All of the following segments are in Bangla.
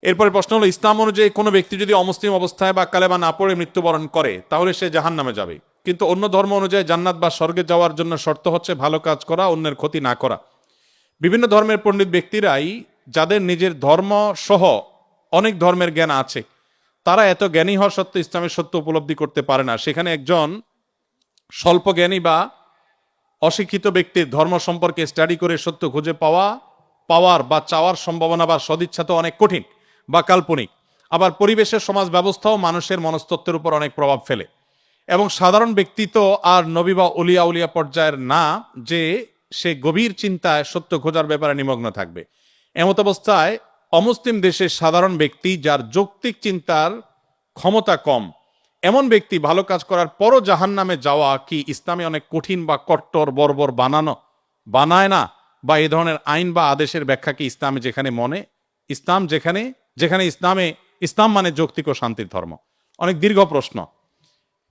এরপরে প্রশ্ন হলো, ইসলাম অনুযায়ী কোনো ব্যক্তি যদি অমুসলিম অবস্থায় বা কালেমা না পড়ে মৃত্যুবরণ করে তাহলে সে জাহান্নামে যাবে, কিন্তু অন্য ধর্ম অনুযায়ী জান্নাত বা স্বর্গে যাওয়ার জন্য শর্ত হচ্ছে ভালো কাজ করা, অন্যের ক্ষতি না করা। বিভিন্ন ধর্মের পণ্ডিত ব্যক্তিরাই, যাদের নিজের ধর্ম সহ অনেক ধর্মের জ্ঞান আছে, তারা এত জ্ঞানী হওয়া সত্ত্বেও ইসলামের সত্য উপলব্ধি করতে পারে না। সেখানে একজন স্বল্প জ্ঞানী বা অশিক্ষিত ব্যক্তির ধর্ম সম্পর্কে স্টাডি করে সত্য খুঁজে পাওয়ার বা চাওয়ার সম্ভাবনা বা সদিচ্ছা তো অনেক কঠিন বা কাল্পনিক। আবার পরিবেশের সমাজ ব্যবস্থাও মানুষের মনস্তত্ত্বের উপর অনেক প্রভাব ফেলে, এবং সাধারণ ব্যক্তি তো আর নবী বা উলিয়া উলিয়া পর্যায়ের না যে সে গভীর চিন্তায় সত্য খোঁজার ব্যাপারে নিমগ্ন থাকবে। এমত অবস্থায় অমুসলিম দেশের সাধারণ ব্যক্তি, যার যৌক্তিক চিন্তার ক্ষমতা কম, এমন ব্যক্তি ভালো কাজ করার পরও জাহান্নামে যাওয়া কি ইসলামে অনেক কঠিন বা কট্টর বর্বর বানায় না? বা এই ধরনের আইন বা আদেশের ব্যাখ্যা কি ইসলামে যেখানে ইসলাম মানে যৌক্তিক ও শান্তির ধর্ম? অনেক দীর্ঘ প্রশ্ন,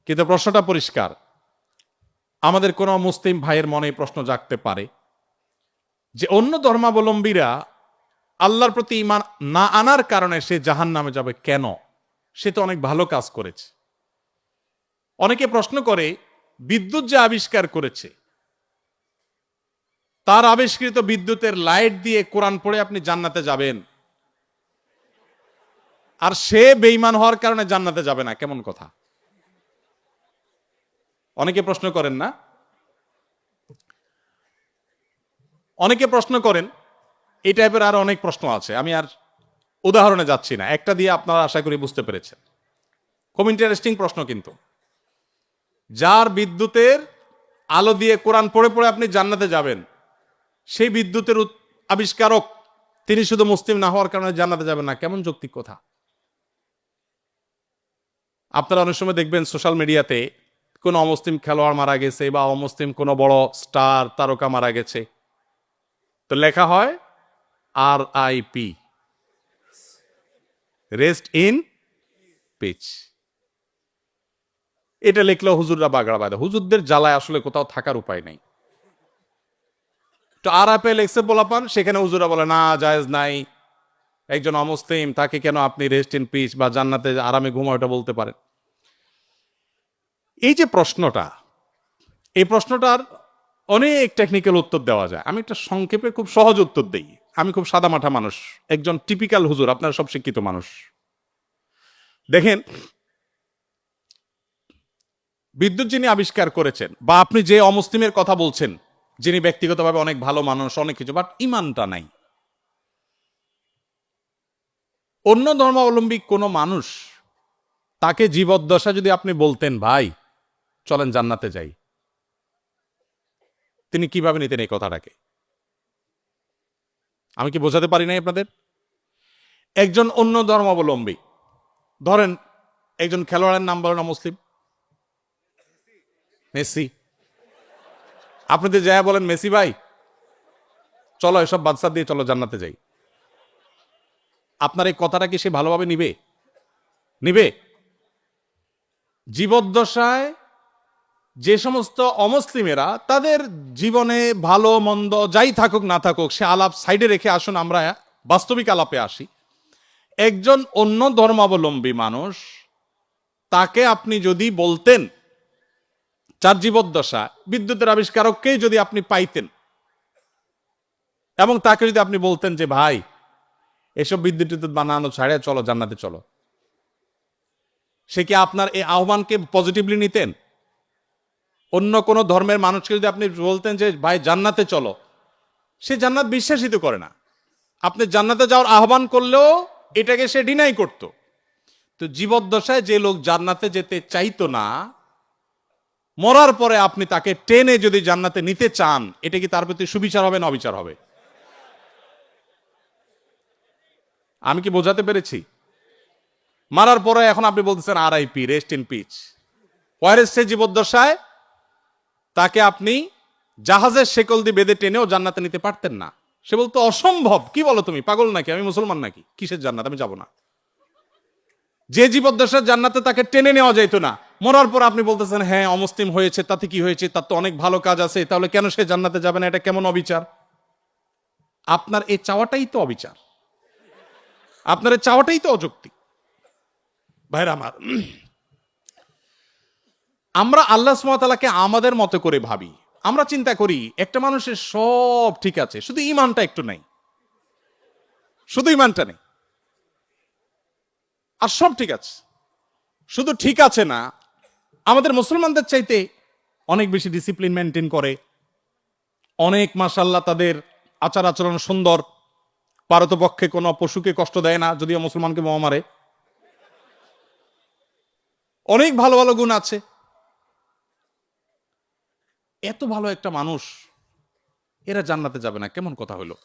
কিন্তু প্রশ্নটা পরিষ্কার। আমাদের কোনো মুসলিম ভাইয়ের মনে প্রশ্ন জাগতে পারে যে অন্য ধর্মাবলম্বীরা আল্লাহর প্রতি ঈমান না আনার কারণে সে জাহান্নামে যাবে কেন? সে তো অনেক ভালো কাজ করেছে। অনেকে প্রশ্ন করে, বিদ্যুৎ যে আবিষ্কার করেছে, তার আবিষ্কৃত বিদ্যুতের লাইট দিয়ে কোরআন পড়ে আপনি জান্নাতে যাবেন, আর সে বেঈমান হওয়ার কারণে জান্নাতে যাবে না, কেমন কথা? অনেকে প্রশ্ন করেন না? অনেকে প্রশ্ন করেন। এই টাইপের আরো অনেক প্রশ্ন আছে, আমি আর উদাহরণে যাচ্ছি না, একটা দিয়ে আপনারা আশা করি বুঝতে পেরেছেন। খুব ইন্টারেস্টিং প্রশ্ন কিন্তু। যার বিদ্যুতের আলো দিয়ে কোরআন পড়ে পড়ে আপনি জান্নাতে যাবেন, সেই বিদ্যুতের আবিষ্কারক তিনি শুধু মুসলিম না হওয়ার কারণে জান্নাতে যাবেন না, কেমন যৌক্তিক কথা? আপনারা অনেক সময় দেখবেন সোশ্যাল মিডিয়াতে কোনো অমুসলিম খেলোয়াড় মারা গেছে বা অমুসলিম কোনো বড় স্টার তারকা মারা গেছে, তো লেখা হয় RIP, রেস্ট ইন পিচ। এটা লিখলেও হুজুররা বাগড়া বাঁধে। হুজুরদের জ্বালায় আসলে কোথাও থাকার উপায় নেই। তো RIP লেখছে বলাপান, সেখানে হুজুরা বলে না, জায়েজ নাই, একজন অমুসলিম, তাকে কেন আপনি রেস্ট ইন পিচ বা জান্নাতে আরামে ঘুমা ওটা বলতে পারেন? এই যে প্রশ্নটা, এই প্রশ্নটার অনেক টেকনিক্যাল উত্তর দেওয়া যায়। আমি একটা সংক্ষেপে খুব সহজ উত্তর দিই। আমি খুব সাদামাঠা মানুষ, একজন টিপিক্যাল হুজুর, আপনারা সব শিক্ষিত মানুষ। দেখেন, বিদ্যুৎ যিনি আবিষ্কার করেছেন, বা আপনি যে অমুসলিমের কথা বলছেন, যিনি ব্যক্তিগতভাবে অনেক ভালো মানুষ, অনেক কিছু, বাট ইমানটা নাই, অন্য ধর্মাবলম্বী কোনো মানুষ, তাকে জীবদ্দশা যদি আপনি বলতেন ভাই চলেন জান্নাতে যাই, তিনি কিভাবে নিতেন এই কথাটাকে? আমি কি বোঝাতে পারি নাই আপনাদের? একজন অন্য ধর্মাবলম্বী, ধরেন একজন খেলোয়াড়ের নাম বলেন মুসলিম, মেসি, আপনি তো যাই বলেন মেসি ভাই চলো এসব বাদশা দিয়ে চলো জান্নাতে যাই, আপনার এই কথাটা কি সে ভালোভাবে নিবে? জীবদ্দশায় যে সমস্ত অমুসলিমেরা, তাদের জীবনে ভালো মন্দ যাই থাকুক না থাকুক, সে আলাপ সাইডে রেখে আসুন আমরা বাস্তবিক আলাপে আসি। একজন অন্য ধর্মাবলম্বী মানুষ, তাকে আপনি যদি বলতেন, চার জীবদ্দশা বিদ্যুতের আবিষ্কারককেই যদি আপনি পাইতেন এবং তাকে যদি আপনি বলতেন যে ভাই এসব বিদ্যুৎ বানানো ছাড়ে চলো জান্নাতে চলো, সে কি আপনার এই আহ্বানকে পজিটিভলি নিতেন? অন্য কোনো ধর্মের মানুষকে যদি আপনি বলতেন যে ভাই জান্নাতে চলো, সে জান্নাত বিশ্বাসিত করে না। আপনি জান্নাতে যাওয়ার আহ্বান করলেও এটাকে সে ডিনাই করত। তো জীবদ্দশায় যে লোক জান্নাতে যেতে চাইতো না, মরার পরে আপনি তাকে টেনে যদি জান্নাতে নিতে চান, এটা কি তার প্রতি সুবিচার হবে না অবিচার হবে? আমি কি বোঝাতে পেরেছি? মারার পরে এখন আপনি বলতেছেন RIP, রেস্ট ইন পিচ। ওয়ারেস সে জীবদ্দশায় তাকে আপনি জাহাজের শেকল দিয়ে বেঁধে টেনেও জান্নাতে নিতে পারতেন না। সে বলতো অসম্ভব, কি বলো তুমি, পাগল নাকি, আমি মুসলমান নাকি, কিসের জান্নাত, আমি যাব না। যে জীবদ্দশার জান্নাতে তাকে টেনে নেওয়া যাইতো না, মরার পর আপনি বলতেছেন হ্যাঁ অমুসলিম হয়েছে, তাতে কি হয়েছে, তার তো অনেক ভালো কাজ আছে, তাহলে কেন সে জান্নাতে যাবে না? এটা কেমন অবিচার? আপনার এই চাওয়াটাই তো অবিচার। আপনার চাওয়াটাই তো অযৌক্তিক। ভাইরা আমার, আমরা আল্লাহ সুবহানাহু ওয়া তাআলাকে আমাদের মতো করে ভাবি। আমরা চিন্তা করি একটা মানুষের সব ঠিক আছে, শুধু ঈমানটা একটু নাই, শুধু ঈমানটা নেই, আর সব ঠিক আছে। শুধু ঠিক আছে না, আমাদের মুসলমানদের চাইতে অনেক বেশি ডিসিপ্লিন মেনটেন করে, অনেক মাশাআল্লাহ তাদের আচার আচরণ সুন্দর, পারতপক্ষে কোনো পশুকে কষ্ট দেয় না, যদিও মুসলমানকে বোমা মারে। অনেক ভালো ভালো গুণ আছে। এত ভালো একটা মানুষ, এরা জান্নাতে যাবে না কেমন কথা হলো?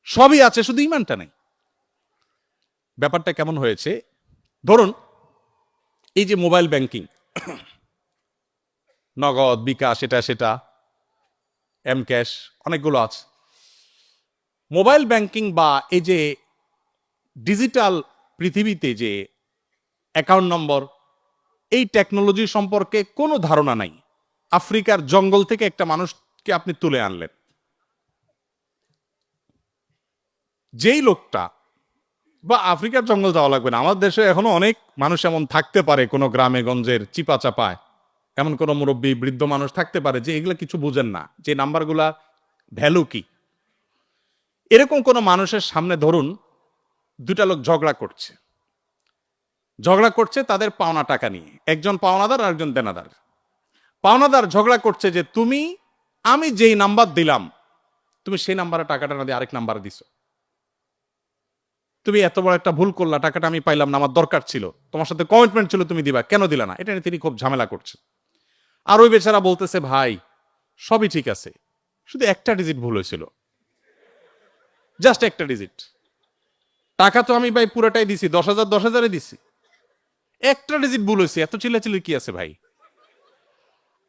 সবই আছে, শুধু ঈমানটা নেই। ব্যাপারটা কেমন হয়েছে? ধরুন এই যে মোবাইল ব্যাংকিং, নগদ, বিকাশ, এটা সেটা, এম ক্যাশ, অনেকগুলো আছে। মোবাইল ব্যাংকিং বা এই যে ডিজিটাল পৃথিবীতে যে অ্যাকাউন্ট নম্বর, এই টেকনোলজি সম্পর্কে কোনো ধারণা নাই। আফ্রিকার জঙ্গল থেকে একটা মানুষকে আপনি তুলে আনলেন, যেই লোকটা, বা আফ্রিকার জঙ্গল যাওয়া লাগবে না, আমার দেশে এখনো অনেক মানুষ এমন থাকতে পারে, কোনো গ্রামে গঞ্জের চিপা চাপায় এমন কোনো মুরব্বী বৃদ্ধ মানুষ থাকতে পারে যে এগুলো কিছু বুঝেন না, যে নাম্বারগুলা ভ্যালু কি। এরকম কোনো মানুষের সামনে ধরুন দুটা লোক ঝগড়া করছে তাদের পাওনা টাকা নিয়ে, একজন পাওনাদার আর একজন দেনাদার। পাওনাদার ঝগড়া করছে যে আমি যেই নাম্বার দিলাম, তুমি সেই নাম্বারে টাকাটা না দিয়ে আরেক নাম্বারে দিছো, তুমি এত বড় একটা ভুল করলা, টাকাটা আমি পাইলাম না, আমার দরকার ছিল, তোমার সাথে কমিটমেন্ট ছিল, তুমি দিবা, কেন দিলা না? এটা নিয়ে তিনি খুব ঝামেলা করছে। আর ওই বেচারা বলতেছে, ভাই সবই ঠিক আছে, শুধু একটা ডিজিট ভুল হয়েছিল, জাস্ট একটা ডিজিট, টাকা তো আমি ভাই পুরোটাই দিছি, 10,000 10,000 দিছি, একটা ডিজিট ভুল হয়েছে, এত চিল্লাচিল্লি কি আছে ভাই?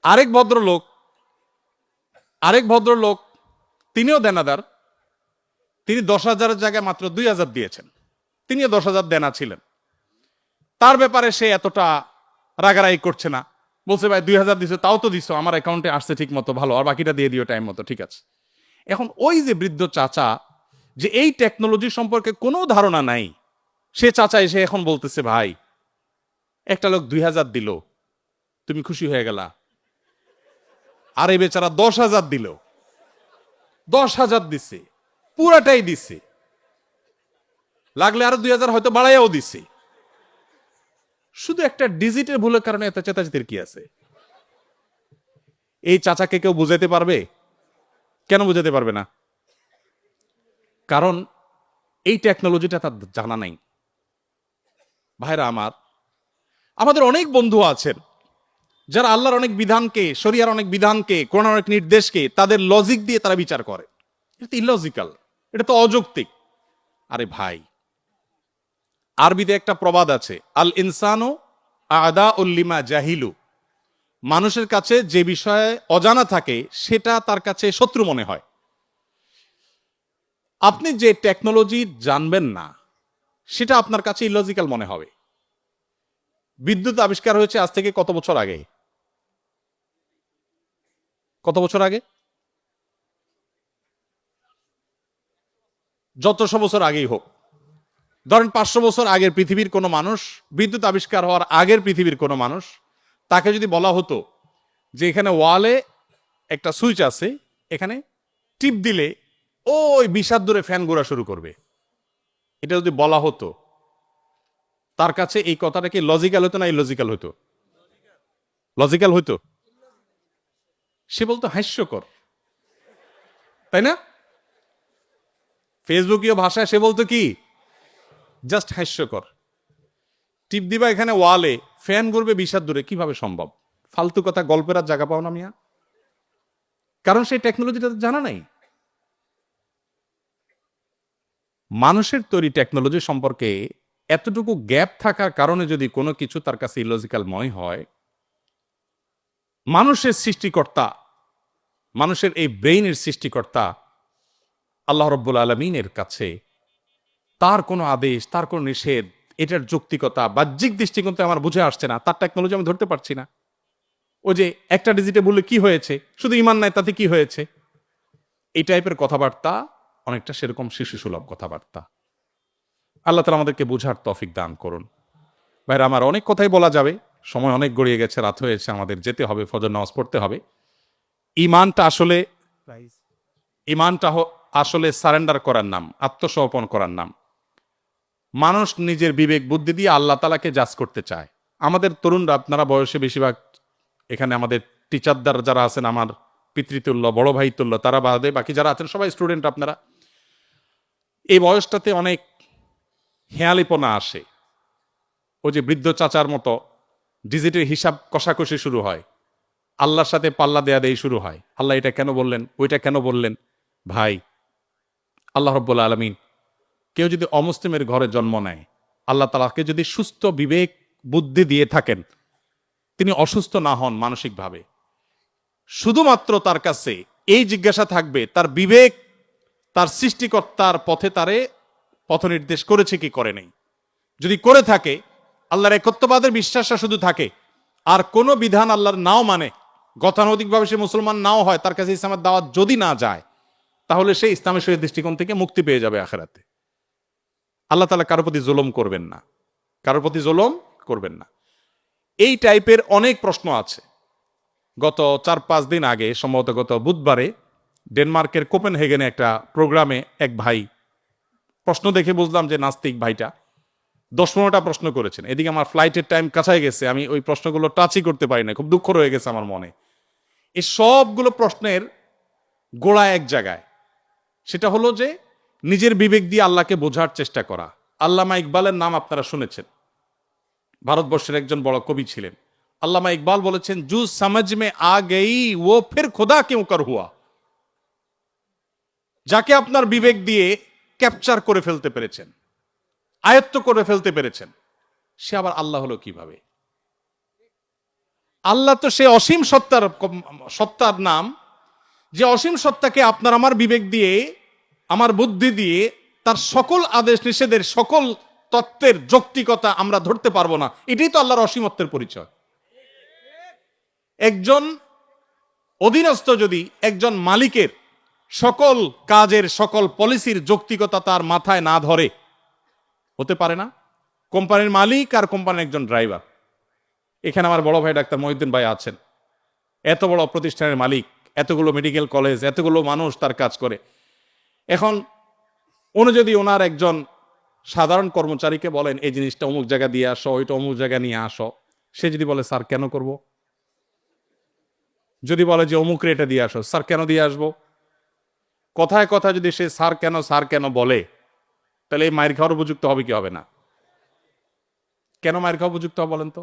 আরেক ভদ্রলোক তিনিও দেনাদার, তিনি 10,000-এর জায়গায় মাত্র 2,000 দিয়েছেন, তিনিও 10,000 দেনা ছিলেন। তার ব্যাপারে সে এতটা রাগারাগি করছে না, বলছে ভাই 2,000 দিছো, তাও তো দিছো, আমার অ্যাকাউন্টে আসছে ঠিক মতো, ভালো, আর বাকিটা দিয়ে দিও টাইম মতো, ঠিক আছে। এখন ওই যে বৃদ্ধ চাচা, যে এই টেকনোলজি সম্পর্কে কোনো ধারণা নাই, সে চাচা এসে এখন বলতেছে, ভাই একটা লোক 2,000 দিল, তুমি খুশি হয়ে গেলা, আর এই বেচারা 10,000 দিল, 10,000 দিছে, পুরাটাই দিছে, লাগলে আরো 2,000 হয়তো বাড়াইয়াও দিছে, শুধু একটা ডিজিটের ভুলের কারণে এত চেতাচেতির কি আছে? এই চাচাকে কেউ বুঝাতে পারবে? কেন বুঝাতে পারবে না? কারণ এই টেকনোলজিটা তার জানা নাই। ভাইরা আমার, আমাদের অনেক বন্ধু আছেন যারা আল্লাহর অনেক বিধানকে, শরিয়ার অনেক বিধানকে, কোরআনের অনেক নির্দেশকে তাদের লজিক দিয়ে তারা বিচার করে। এটা তো ইলজিক্যাল, এটা তো অযৌক্তিক। আরে ভাই, আরবিতে একটা প্রবাদ আছে, আল ইনসানু আদা উল্লিমা জাহিলু, মানুষের কাছে যে বিষয়ে অজানা থাকে সেটা তার কাছে শত্রু মনে হয়। আপনি যে টেকনোলজি জানবেন না সেটা আপনার কাছে ইলজিক্যাল মনে হবে। বিদ্যুৎ আবিষ্কার হয়েছে আজ থেকে কত বছর আগে? কত বছর আগে? যতশো বছর আগেই হোক, ধরেন 500 বছর আগের পৃথিবীর কোনো মানুষ, বিদ্যুৎ আবিষ্কার হওয়ার আগের পৃথিবীর কোনো মানুষ, তাকে যদি বলা হতো যে এখানে ওয়ালে একটা সুইচ আছে, এখানে টিপ দিলে ওই 20 হাত দূরে ফ্যান ঘোরা শুরু করবে, এটা যদি বলা হতো, তার কাছে এই কথাটা কি লজিক্যাল হতো না ইলজিক্যাল হতো? লজিক্যাল হতো। সে বলতো হাস্যকর, তাই না? ফেসবুকীয় ভাষায় সে বলতো কি, জাস্ট হাস্যকর। টিপ দিবা এখানে ওয়ালে, ফ্যান ঘুরবে 20 হাত দূরে, কিভাবে সম্ভব? ফালতু কথা, গল্পের আর জায়গা পাও না মিয়া, কারণ সেই টেকনোলজিটা জানা নাই। মানুষের তৈরি টেকনোলজি সম্পর্কে এতটুকু গ্যাপ থাকার কারণে যদি কোনো কিছু তার কাছে ইলজিক্যাল মনে হয়, মানুষের সৃষ্টিকর্তা, মানুষের এই ব্রেইনের সৃষ্টিকর্তা আল্লাহ রাব্বুল আলামিনের কাছে তার কোনো আদেশ, তার কোনো নিষেধ, এটার যৌক্তিকতা বাহ্যিক দৃষ্টিকোণ থেকে আমার বুঝে আসছে না, তার টেকনোলজি আমি ধরতে পারছি না। ওই যে একটা ডিজিটে বললে কি হয়েছে, শুধু ইমান নাই তাতে কি হয়েছে, এই টাইপের কথাবার্তা অনেকটা সেরকম শিশু সুলভ কথাবার্তা। আল্লাহ তাআলা আমাদেরকে বুঝার তৌফিক দান করুন। ভাইরা আমার, অনেক কথাই বলা যাবে, সময় অনেক গড়িয়ে গেছে, রাত হয়েছে, আমাদের যেতে হবে, ফজর নামাজ পড়তে হবে। ইমানটা আসলে আসলে সারেন্ডার করার নাম, আত্মসমর্পণ করার নাম। মানুষ নিজের বিবেক বুদ্ধি দিয়ে আল্লাহ তাআলাকে জাজ করতে চায়। আমাদের তরুণরা, আপনারা বয়সে বেশিরভাগ, এখানে আমাদের টিচারদার যারা আছেন, আমার পিতৃতুল্য, বড় ভাই তুল্য, তারা বাদে বাকি যারা আছেন সবাই স্টুডেন্ট। আপনারা এই বয়সটাতে অনেক হেয়ালিপনা আসে। ও যে বৃদ্ধ চাচার মতো ডিজিটের হিসাব কষাকষি শুরু হয়, আল্লাহর সাথে পাল্লা দেয়া দেই শুরু হয়। আল্লাহ এটা কেন বললেন, ওইটা কেন বললেন? ভাই, আল্লাহ রাব্বুল আলামিন কেউ যদি অমুসলিমের ঘরে জন্ম নেয়, আল্লাহ তাআলাকে যদি সুস্থ বিবেক বুদ্ধি দিয়ে থাকেন, তিনি অসুস্থ না হন মানসিকভাবে, শুধুমাত্র তার কাছে এই জিজ্ঞাসা থাকবে, তার বিবেক তার সৃষ্টিকর্তার পথে তারে পথ নির্দেশ করেছে কি করে নেই। যদি করে থাকে, আল্লাহর একত্ববাদের বিশ্বাসটা শুধু থাকে, আর কোনো বিধান আল্লাহর নাও মানে, গতানুগতিকভাবে সে মুসলমান নাও হয়, তার কাছে ইসলামের দাওয়াত যদি না যায়, তাহলে সে ইসলামের সহিত দৃষ্টিকোণ থেকে মুক্তি পেয়ে যাবে আখিরাতে। আল্লাহ তাআলা কারোর প্রতি জুলুম করবেন না, কারোর প্রতি জুলুম করবেন না। এই টাইপের অনেক প্রশ্ন আছে। গত 4-5 দিন আগে, সম্ভবত গত বুধবারে, ডেনমার্কের কোপেনহেগেনে একটা প্রোগ্রামে এক ভাই, প্রশ্ন দেখে বুঝলাম যে নাস্তিক ভাইটা 10-15টা প্রশ্ন করেছেন। এদিকে আমার ফ্লাইটের টাইম কাছায় গেছে, আমি ওই প্রশ্নগুলো টাচই করতে পারি না, খুব দুঃখ রয়ে গেছে আমার মনে। এই সবগুলো প্রশ্নের গোড়া এক জায়গায়, সেটা হলো যে নিজের বিবেক দিয়ে আল্লাহকে বোঝার চেষ্টা করা। আল্লামা ইকবালের নাম আপনারা শুনেছেন, ভারতবর্ষের একজন বড় কবি ছিলেন। আল্লামা ইকবাল বলেছেন, জু সমঝ মে আ গই ও ফির খুদা কিউ কর হুয়া। যাকে আপনার বিবেক দিয়ে ক্যাপচার করে ফেলতে পেরেছেন, আয়ত্ত করে ফেলতে পেরেছেন, সে আবার আল্লাহ হলো কিভাবে? আল্লাহ তো সে অসীম সত্তার নাম, যে অসীম সত্তাকে আপনার আমার বিবেক দিয়ে, আমার বুদ্ধি দিয়ে তার সকল আদেশ নিষেধের, সকল তত্ত্বের যৌক্তিকতা আমরা ধরতে পারবো না। এটাই তো আল্লাহর অসীমত্বের পরিচয়। একজন অধীনস্থ যদি একজন মালিকের সকল কাজের, সকল পলিসির যৌক্তিকতা তার মাথায় না ধরে, হতে পারে না। কোম্পানির মালিক আর কোম্পানির একজন ড্রাইভার, এখানে আমার বড় ভাই ডাক্তার মহিউদ্দিন ভাই আছেন, এত বড় প্রতিষ্ঠানের মালিক, এতগুলো মেডিকেল কলেজ, এতগুলো মানুষ তার কাজ করে। এখন উনি যদি ওনার একজন সাধারণ কর্মচারীকে বলেন, এই জিনিসটা অমুক জায়গা দিয়ে আসো, ওইটা অমুক জায়গা নিয়ে আসো, সে যদি বলে, স্যার কেন করব? যদি বলে যে অমুক রেটে দিয়ে আসো, স্যার কেন দিয়ে আসবো? কথায় কথায় যদি সে স্যার কেন বলে, তাহলে এই মায়ের খাওয়ার উপযুক্ত হবে কি হবে না? কেন মায়ের খাওয়া উপযুক্ত হবে বলেন তো?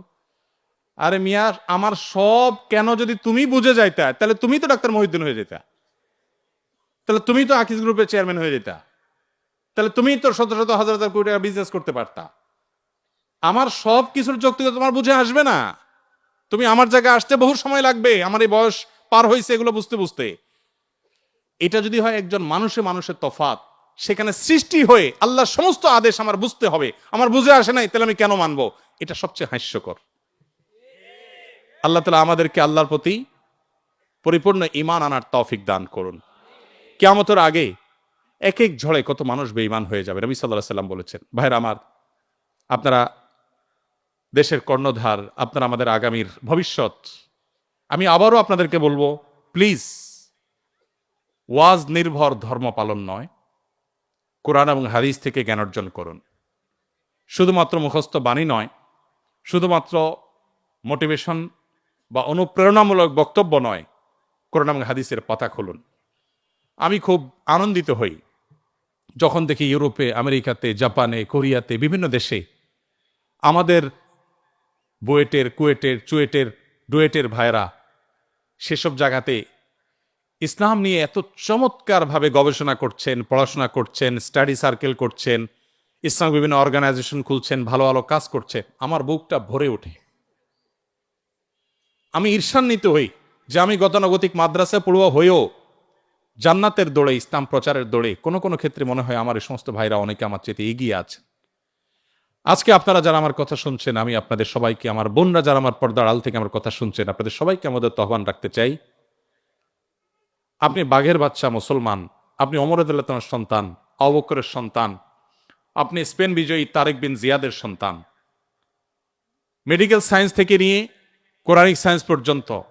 আরে মিয়া, আমার সব কেন যদি তুমি বুঝে যাইতা, তাহলে তুমি তো ডাক্তার মহিউদ্দিন হয়ে যেতা, তাহলে তুমি তো আকিজ গ্রুপের চেয়ারম্যান হয়ে যেতা, তাহলে তুমি তো শত শত হাজার হাজার কোটি টাকা বিজনেস করতে পারতা। আমার সব কিছুর যৌক্তিকতা তোমার বুঝে আসবে না। তুমি আমার জায়গায় আসতে বহু সময় লাগবে, আমার এই বয়স পার হয়েছে এগুলো বুঝতে বুঝতে। এটা যদি হয় একজন মানুষের তফাৎ, সেখানে সৃষ্টি হয়ে আল্লাহর সমস্ত আদেশ আমার বুঝতে হবে, আমার বুঝে আসে নাই, তাহলে আমি কেন মানবো? এটা সবচেয়ে হাস্যকর। আল্লাহ তাআলা আমাদেরকে আল্লাহর প্রতি পরিপূর্ণ ঈমান আনার তৌফিক দান করুন। কিয়ামতের আগে এক এক ঝড়ে কত মানুষ বেঈমান হয়ে যাবে, নবী সাল্লাল্লাহু আলাইহি সাল্লাম বলেছেন। ভাইরা আমার, আপনারা দেশের কর্ণধার, আপনারা আমাদের আগামীর ভবিষ্যৎ। আমি আবারও আপনাদেরকে বলবো, প্লিজ, ওয়াজ নির্ভর ধর্ম পালন নয়, কোরআন এবং হাদিস থেকে জ্ঞান অর্জন করুন। শুধুমাত্র মুখস্থ বাণী নয়, শুধুমাত্র মোটিভেশন বা অনুপ্রেরণামূলক বক্তব্য নয়, কোরআন এবং হাদিসের পাতা খুলুন। আমি খুব আনন্দিত হই যখন দেখি ইউরোপে, আমেরিকাতে, জাপানে, কোরিয়াতে, বিভিন্ন দেশে আমাদের বুয়েটের, কুয়েটের, চুয়েটের, ডুয়েটের ভাইরা সেসব জায়গাতে ইসলাম নিয়ে এত চমৎকারভাবে গবেষণা করছেন, পড়াশোনা করছেন, স্টাডি সার্কেল করছেন, ইসলাম বিভিন্ন অর্গানাইজেশন খুলছেন, ভালো ভালো কাজ করছে। আমার বুকটা ভরে ওঠে, আমি ঈর্ষান্বিত হই যে আমি গতানুগতিক মাদ্রাসায় পড়ুয়া হয়েও জান্নাতের দৌড়ে, ইসলাম প্রচারের দৌড়ে কোনো কোনো ক্ষেত্রে মনে হয় আমার এই সমস্ত ভাইরা অনেকে আমার চেয়ে এগিয়ে আছে। আজকে আপনারা যারা আমার কথা শুনছেন, আমি আপনাদের সবাইকে, আমার বোনরা যারা আমার পর্দার আড়াল থেকে আমার কথা শুনছেন, আপনাদের সবাইকে আমাদের আহ্বান রাখতে চাই, আপনি বাঘের বাচ্চা মুসলমান, আপনি ওমর রাদিয়াল্লাহু তাআলার সন্তান, আবু বকরের সন্তান, আপনি স্পেন বিজয়ী তারেক বিন জিয়াদের সন্তান। মেডিকেল সায়েন্স থেকে নিয়ে কোরআনিক সায়েন্স পর্যন্ত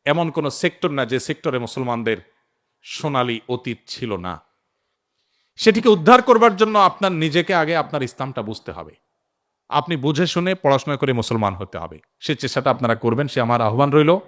এমন কোন সেক্টর না যে সেক্টরে মুসলমানদের সোনালী অতীত ছিল না। সেটিকে উদ্ধার করবার জন্য আপনার নিজেকে আগে আপনার ইসলামটা বুঝতে হবে। আপনি বুঝে শুনে পড়াশোনা করে মুসলমান হতে হবে। সে চেষ্টাটা আপনারা করবেন, সে আমার আহ্বান রইল।